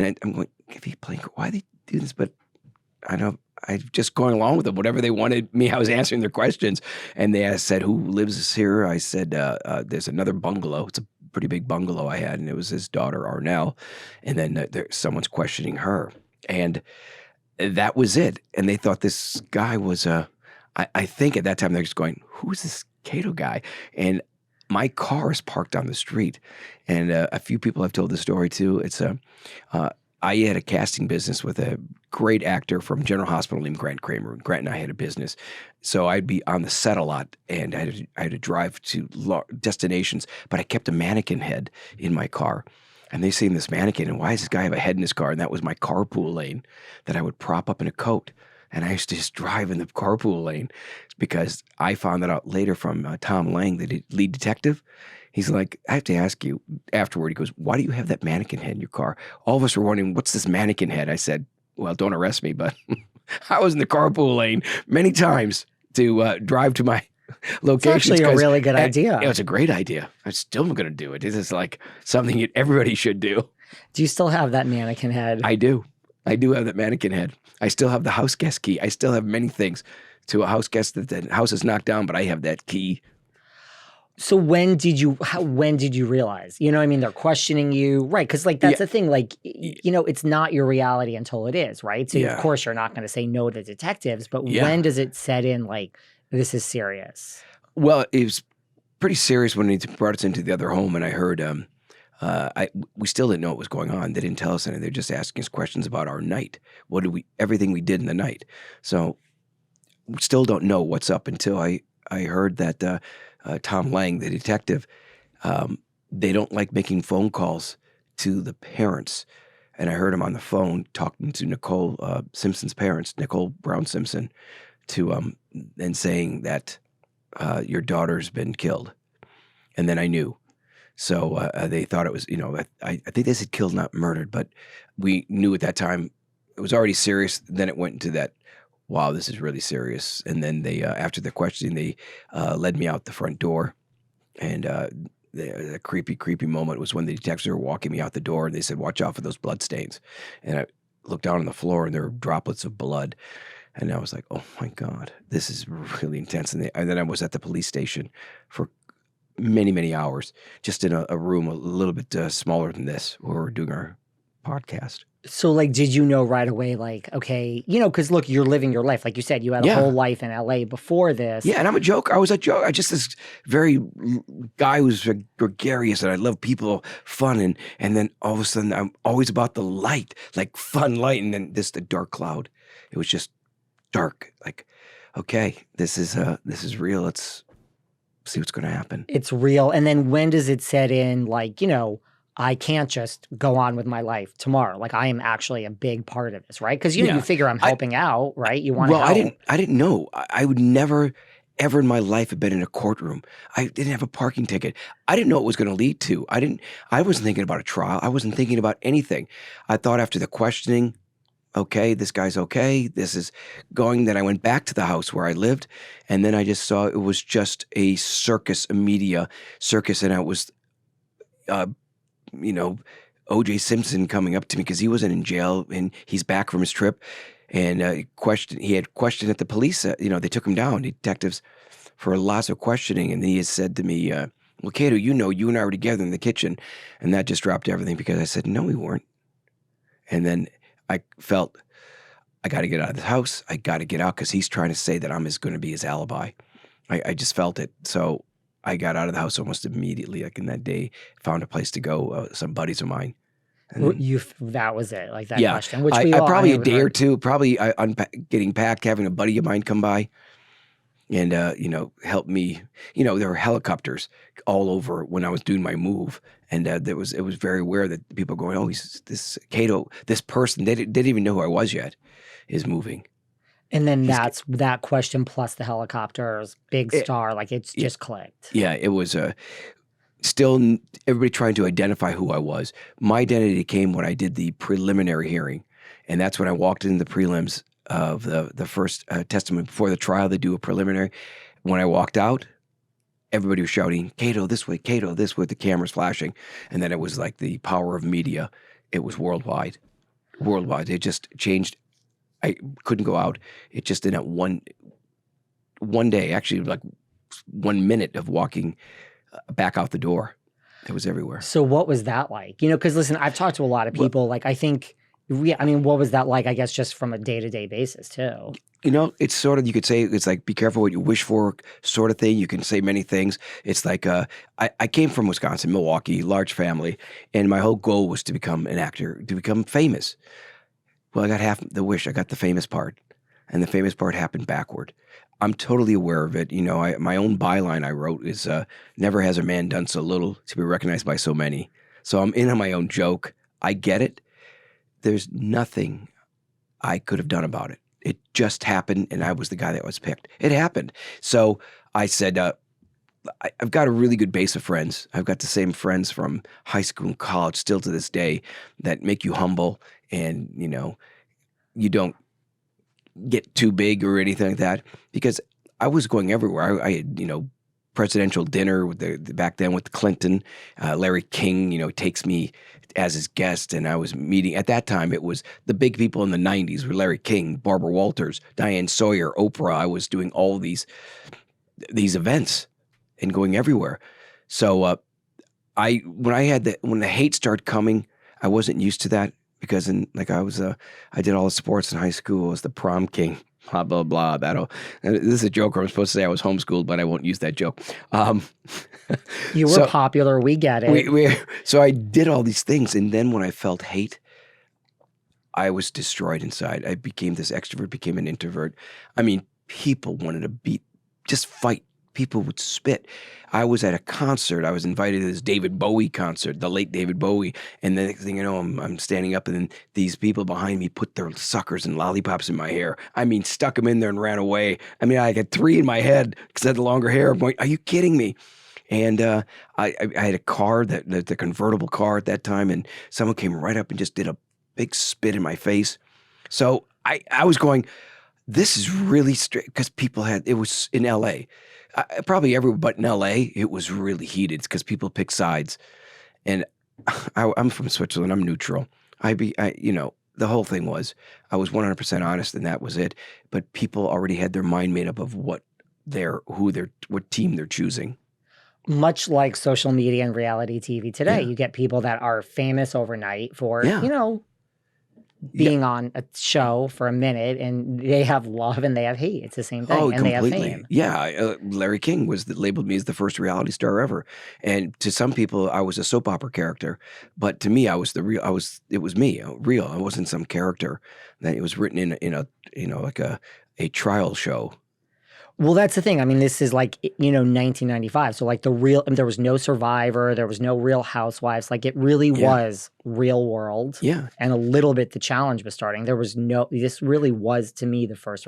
And I'm going, if he playing, why they do this? But I don't. I'm just going along with it. Whatever they wanted me, I was answering their questions. And they said, "Who lives here?" I said, "There's another bungalow. It's a pretty big bungalow I had, and it was his daughter Arnell." And then someone's questioning her, and that was it. And they thought this guy was I think at that time they're just going, "Who's this Kato guy?" And my car is parked on the street, and a few people have told the story too. It's I had a casting business with a great actor from General Hospital named Grant Kramer. Grant and I had a business, so I'd be on the set a lot, and I had to drive to destinations. But I kept a mannequin head in my car, and they seen this mannequin, and why does this guy have a head in his car? And that was my carpool lane that I would prop up in a coat. And I used to just drive in the carpool lane because I found that out later from Tom Lang, the lead detective. He's like, I have to ask you afterward. He goes, why do you have that mannequin head in your car? All of us were wondering, what's this mannequin head? I said, well, don't arrest me, but I was in the carpool lane many times to drive to my locations. It's actually a really good idea. It was a great idea. I'm still going to do it. This is like something everybody should do. Do you still have that mannequin head? I do. I do have that mannequin head. I still have the house guest key. I still have many things to a house guest that the house is knocked down, but I have that key. So when did you realize? You know what I mean? They're questioning you. Right. Because like that's the thing. Like, you know, it's not your reality until it is, right? So of course you're not going to say no to detectives, but when does it set in like, this is serious? Well, it was pretty serious when they brought us into the other home, and I heard we still didn't know what was going on. They didn't tell us anything. They're just asking us questions about our night. Everything we did in the night. So we still don't know what's up until I heard that Tom Lang, the detective, they don't like making phone calls to the parents. And I heard him on the phone talking to Nicole Simpson's parents, Nicole Brown Simpson, and saying that your daughter's been killed. And then I knew. So they thought it was, you know, I think they said killed, not murdered, but we knew at that time it was already serious. Then it went into that, wow, this is really serious. And then they, after the questioning, they led me out the front door. And the creepy moment was when the detectives were walking me out the door, and they said, watch out for those blood stains. And I looked down on the floor, and there were droplets of blood. And I was like, oh my God, this is really intense. And then I was at the police station for many hours, just in a room a little bit smaller than this, where we're doing our podcast. So, like, did you know right away, like, okay, you know, because look, you're living your life. Like you said, you had a whole life in LA before this. Yeah, and I'm a joke. I was a joke. I just this very guy who's gregarious, and I love people, fun, and then all of a sudden I'm always about the light, like fun light, and then the dark cloud. It was just dark. Like, okay, this is real. Let's see what's going to happen. It's real. And then when does it set in, like, you know, I can't just go on with my life tomorrow. Like, I am actually a big part of this, right? Because you know, you figure I'm helping out, right? You want to help. Well, I didn't know. I would never, ever in my life have been in a courtroom. I didn't have a parking ticket. I didn't know what it was going to lead to. I wasn't thinking about a trial. I wasn't thinking about anything. I thought after the questioning, okay, this guy's okay. This is going. Then I went back to the house where I lived, and then I just saw it was just a circus, a media circus, and it was, you know, OJ Simpson coming up to me because he wasn't in jail and he's back from his trip, and he had questioned at the police. You know, they took him down, detectives, for lots of questioning, and he had said to me, "Well, Kato, you know, you and I were together in the kitchen," and that just dropped everything because I said, "No, we weren't," and then I felt, I got to get out of the house. I got to get out because he's trying to say that I'm going to be his alibi. I just felt it. So I got out of the house almost immediately. Like in that day, found a place to go. Some buddies of mine. That was it. Like that question. Which I probably a day or two. Probably getting packed, having a buddy of mine come by, and you know, help me. You know, there were helicopters all over when I was doing my move. And it was very rare that people going, oh, he's this Kato, this person, they didn't even know who I was yet, is moving. And then that's that question plus the helicopters, big star, like it's just clicked. Yeah, it was still everybody trying to identify who I was. My identity came when I did the preliminary hearing. And that's when I walked in the prelims of the first testimony. Before the trial, they do a preliminary. When I walked out, everybody was shouting, Kato this way, the cameras flashing. And then it was like the power of media. It was worldwide. worldwide. It just changed. I couldn't go out. It just in that one day, actually like 1 minute of walking back out the door. It was everywhere. So what was that like? You know, because listen, I've talked to a lot of people. Like, I think, I mean, what was that like? I guess just from a day-to-day basis too. You know, it's sort of, you could say, it's like, be careful what you wish for sort of thing. You can say many things. It's like, I came from Wisconsin, Milwaukee, large family, and my whole goal was to become an actor, to become famous. Well, I got half the wish. I got the famous part, and the famous part happened backward. I'm totally aware of it. You know, my own byline I wrote is, never has a man done so little to be recognized by so many. So I'm in on my own joke. I get it. There's nothing I could have done about it. It just happened, and I was the guy that was picked. It happened. So I said, I've got a really good base of friends. I've got the same friends from high school and college still to this day that make you humble, and, you know, you don't get too big or anything like that, because I was going everywhere. I had, you know, presidential dinner with back then with Clinton. Larry King, you know, takes me as his guest, and I was meeting, at that time it was the big people in the 90s were Larry King, Barbara Walters, Diane Sawyer, Oprah. I was doing all these events and going everywhere. So when the hate started coming, I wasn't used to that, because I did all the sports in high school. I was the prom king. Blah, blah, blah. This is a joke. I'm supposed to say I was homeschooled, but I won't use that joke. You were popular. We get it. So I did all these things. And then when I felt hate, I was destroyed inside. I became this extrovert, became an introvert. I mean, people wanted to just fight. People would spit. I was at a concert. I was invited to this David Bowie concert, the late David Bowie. And the next thing you know, I'm standing up, and then these people behind me put their suckers and lollipops in my hair. I mean, stuck them in there and ran away. I mean, I got 3 in my head because I had the longer hair. I'm going, are you kidding me? And I had a car, the convertible car at that time, and someone came right up and just did a big spit in my face. So I was going, this is really straight, because it was in L.A., probably everywhere, but in L.A., it was really heated because people pick sides. And I'm from Switzerland. I'm neutral. You know, the whole thing was, I was 100% honest, and that was it. But people already had their mind made up of what team they're choosing. Much like social media and reality TV today, you get people that are famous overnight for, you know, being on a show for a minute, and they have love and they have hate. It's the same thing. Oh, and completely. They have fame. Yeah. Larry King labeled me as the first reality star ever. And to some people, I was a soap opera character. But to me, it was me, real. I wasn't some character that it was written in a, you know, like a trial show. Well, that's the thing. I mean, this is like, you know, 1995. So like there was no Survivor, there was no Real Housewives. Like, it really was real world. Yeah. And a little bit the challenge was starting. This really was, to me, the first